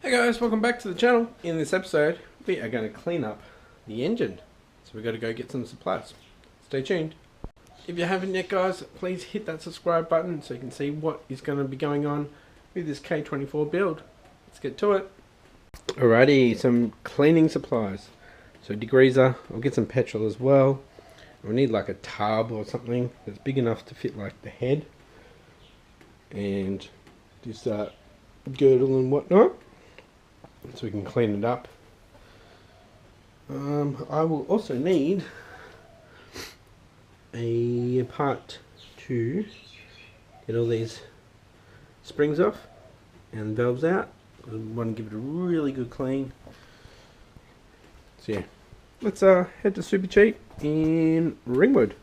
Hey guys, welcome back to the channel. In this episode, we are going to clean up the engine. So we've got to go get some supplies. Stay tuned. If you haven't yet guys, please hit that subscribe button so you can see what is going to be going on with this K24 build. Let's get to it. Alrighty, some cleaning supplies. So degreaser, I'll get some petrol as well. We'll need like a tub or something that's big enough to fit like the head. And this girdle and whatnot, so we can clean it up. I will also need a part to get all these springs off and valves out. I want to give it a really good clean. So yeah, let's head to Super Cheap in Ringwood.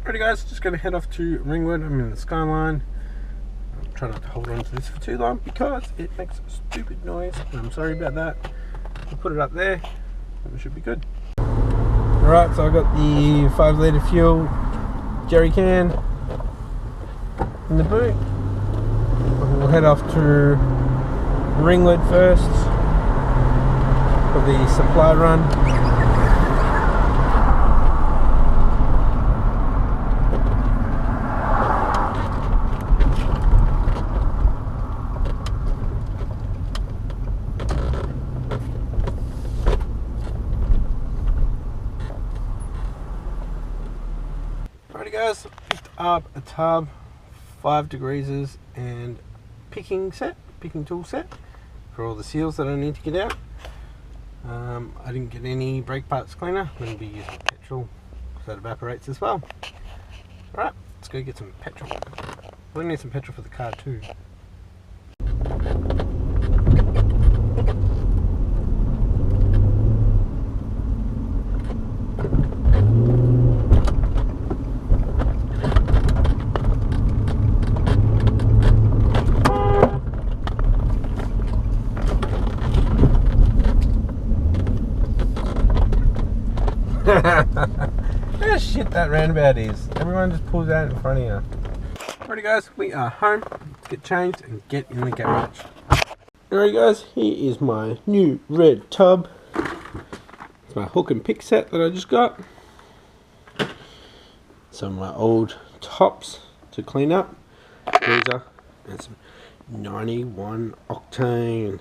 Alrighty guys, just going to head off to Ringwood. I'm in the Skyline. Try not to hold on to this for too long because it makes a stupid noise. I'm sorry about that. We'll put it up there and it should be good. Alright, so I got the 5 litre fuel jerry can in the boot. We'll head off to Ringwood first for the supply run. Alrighty guys, picked up a tub, 5 degreasers and picking tool set for all the seals that I need to get out. I didn't get any brake parts cleaner. I'm going to be using petrol because that evaporates as well. Alright, let's go get some petrol. We'll need some petrol for the car too. Ah, shit, that roundabout is. Everyone just pulls out in front of you. Alrighty guys, we are home. Let's get changed and get in the garage. Alright guys, here is my new red tub. It's my hook and pick set that I just got. Some of my old tops to clean up. Degreaser and some 91 octane.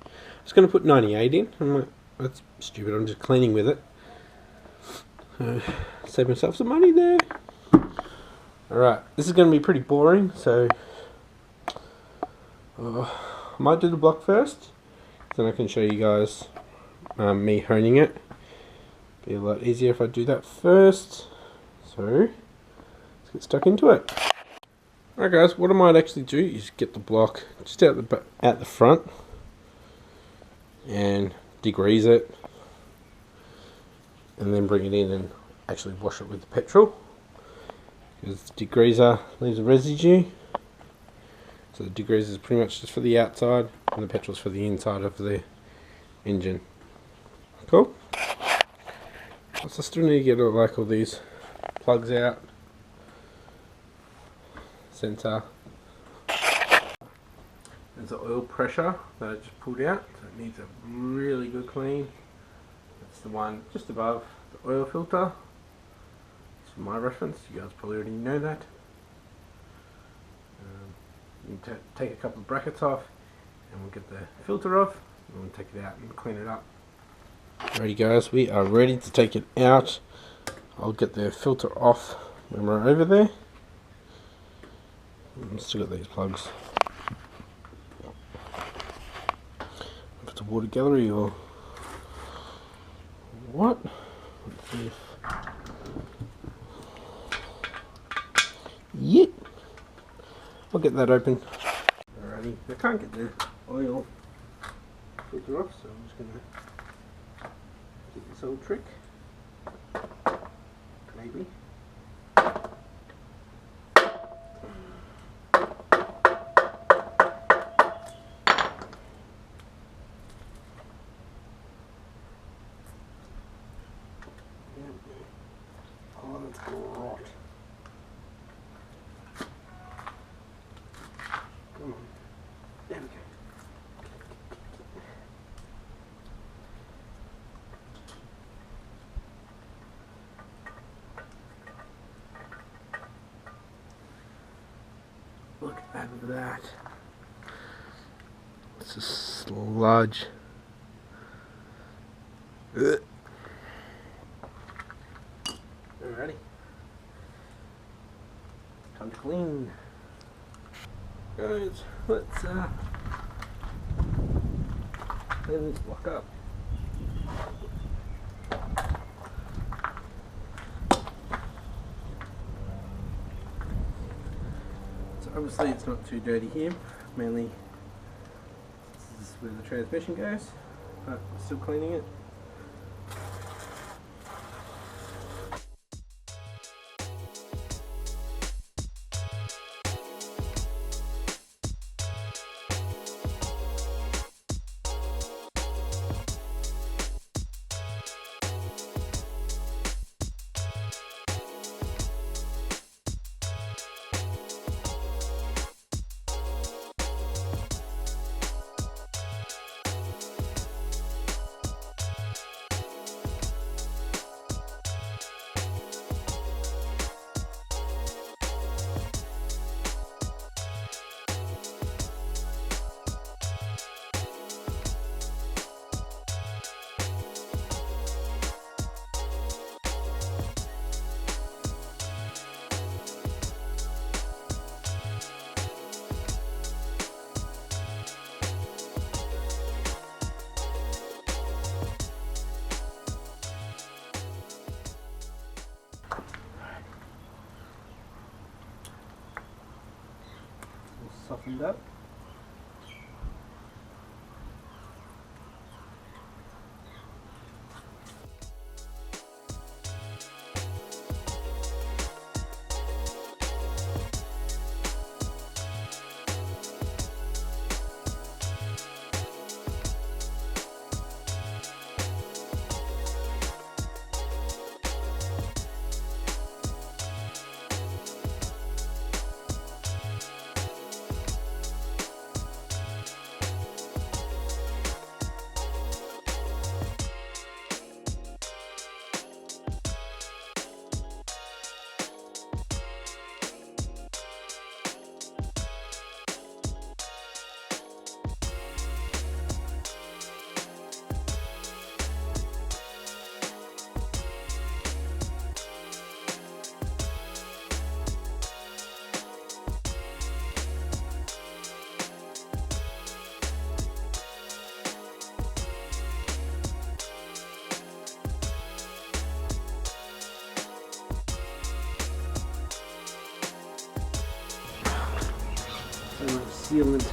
I was going to put 98 in. I'm like, that's stupid, I'm just cleaning with it. Save myself some money there. Alright, this is going to be pretty boring, so I might do the block first, then I can show you guys me honing it. Be a lot easier if I do that first. So let's get stuck into it. Alright guys, what I might actually do is get the block just out the front and degrease it, and then bring it in and actually wash it with the petrol, because the degreaser leaves a residue. So the degreaser is pretty much just for the outside and the petrol's for the inside of the engine. Cool. So I still need to get all these plugs out, sensor. There's the oil pressure that I just pulled out, so it needs a really good clean. That's the one just above the oil filter. It's for my reference, you guys probably already know that. You need to take a couple of brackets off and we'll get the filter off and we'll take it out and clean it up. Alrighty guys, we are ready to take it out. I'll get the filter off when we're over there. I've still got these plugs. If it's a water gallery or what? Let's see if... Yep. I'll get that open. Alrighty, I can't get the oil filter off, so I'm just going to do this old trick. Maybe. Oh, that's great. Come on. There we go. Look at that. It's a sludge. Ugh. Alrighty. Time to clean. Guys, let's clean this block up. So obviously it's not too dirty here, mainly this is where the transmission goes, but I'm still cleaning it. Softened up. Sealant.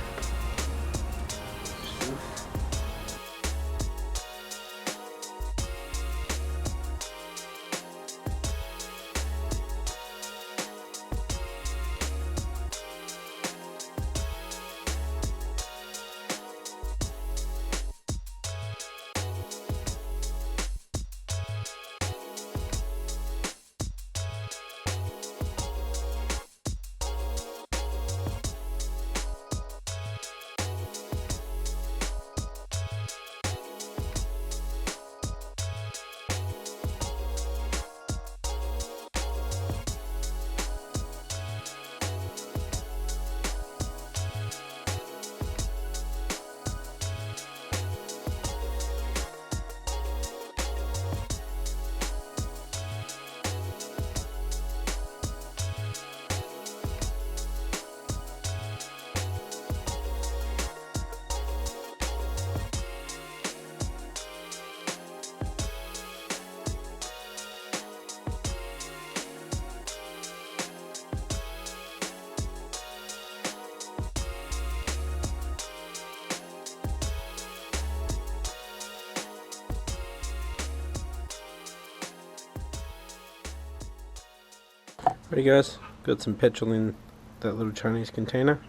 Ready guys, got some petrol in that little Chinese container.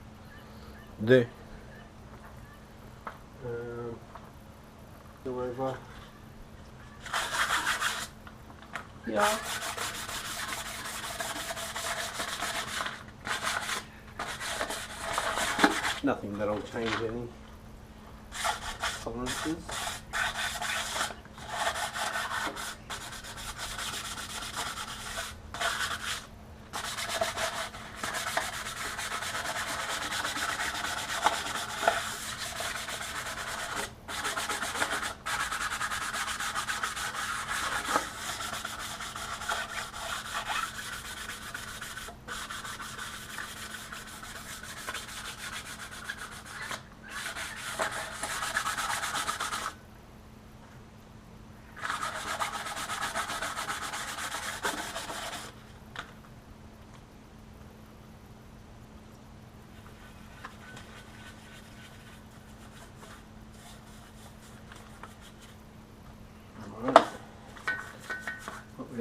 There. Go over. Yeah. Nothing that'll change any tolerances.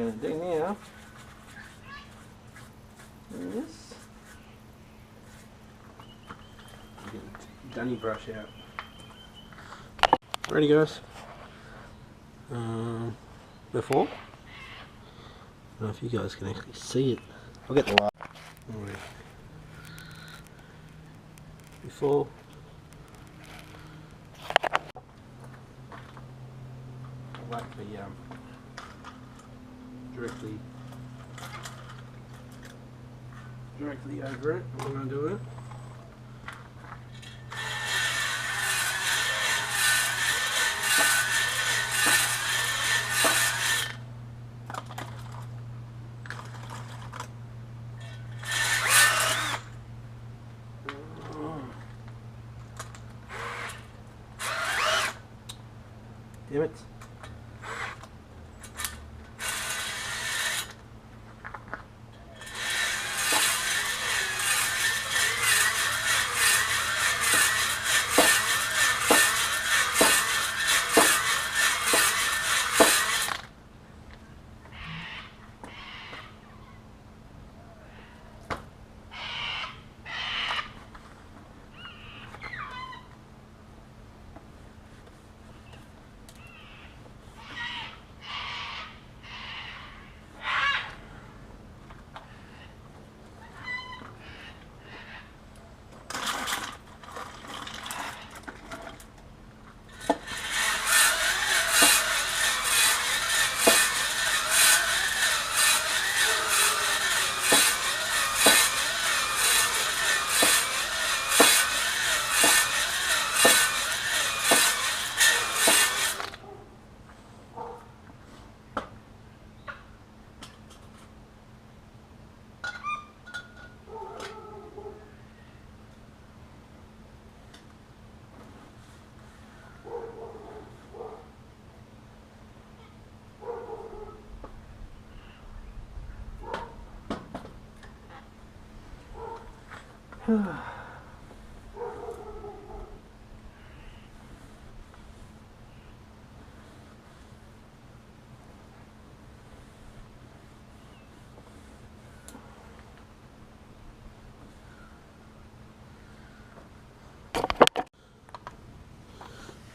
going to do now is get the dunny brush out. Ready, guys? Before, I don't know if you guys can actually see it. I'll get the light. Right. Before. I like the directly over it. I'm going to do it. Damn it.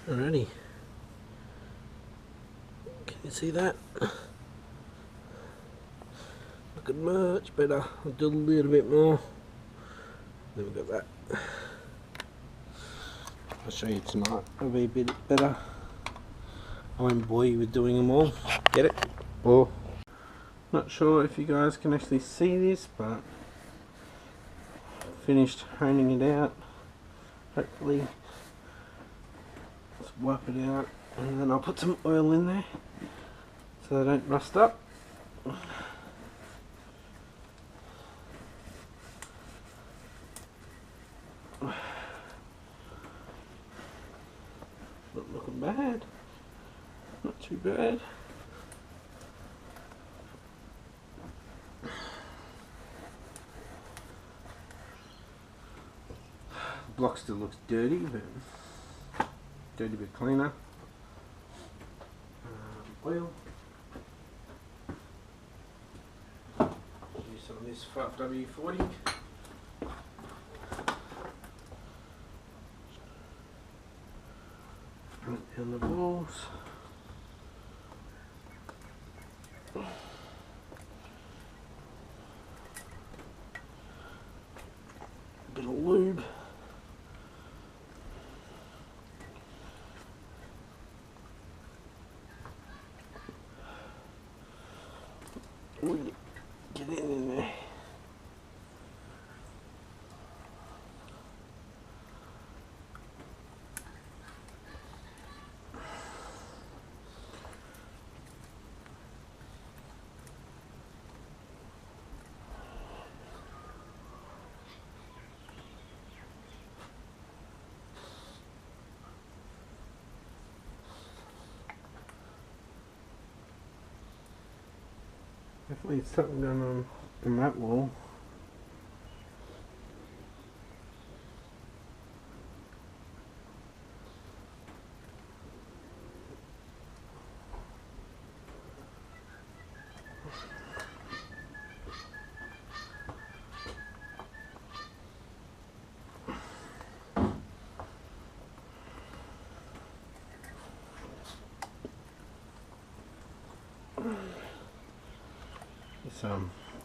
Alrighty. Can you see that? Looking much better. I'll do a little bit more. Then we've got that. I'll show you tonight. It'll be a bit better. I won't bore you with doing them all. Get it? Or not sure if you guys can actually see this, but finished honing it out. Hopefully, let's wipe it out, and then I'll put some oil in there so they don't rust up. Not looking bad. Not too bad. The block still looks dirty, but dirty bit cleaner. Oil. Use some of this W40. Run it down the balls. A bit of lube. Get it in there. Definitely something going on that wall.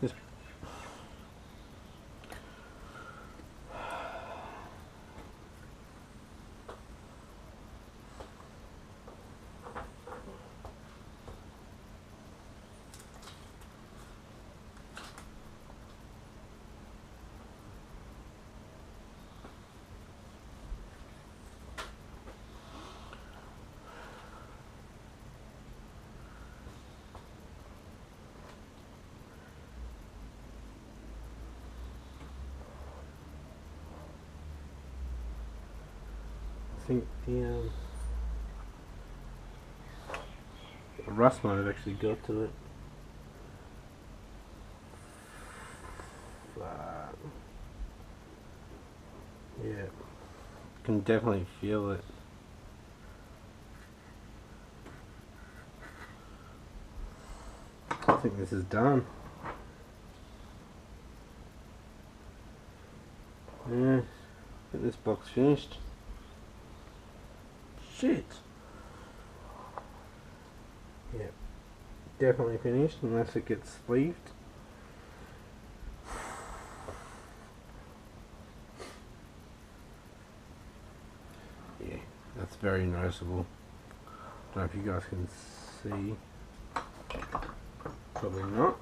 this I think the rust might have actually got to it. But yeah, can definitely feel it. I think this is done. Yeah, I think this box finished. Shit. Yeah, definitely finished unless it gets sleeved. Yeah, that's very noticeable. I don't know if you guys can see. Probably not.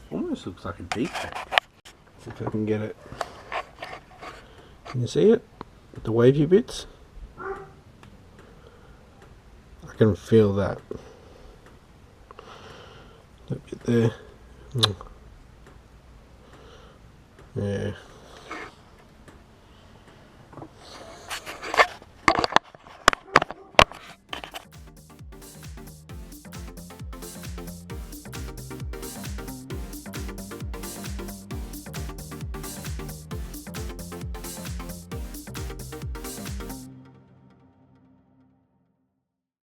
Almost looks like a deep pack. See if I can get it. Can you see it? The wavy bits? I can feel that. That bit there. Yeah.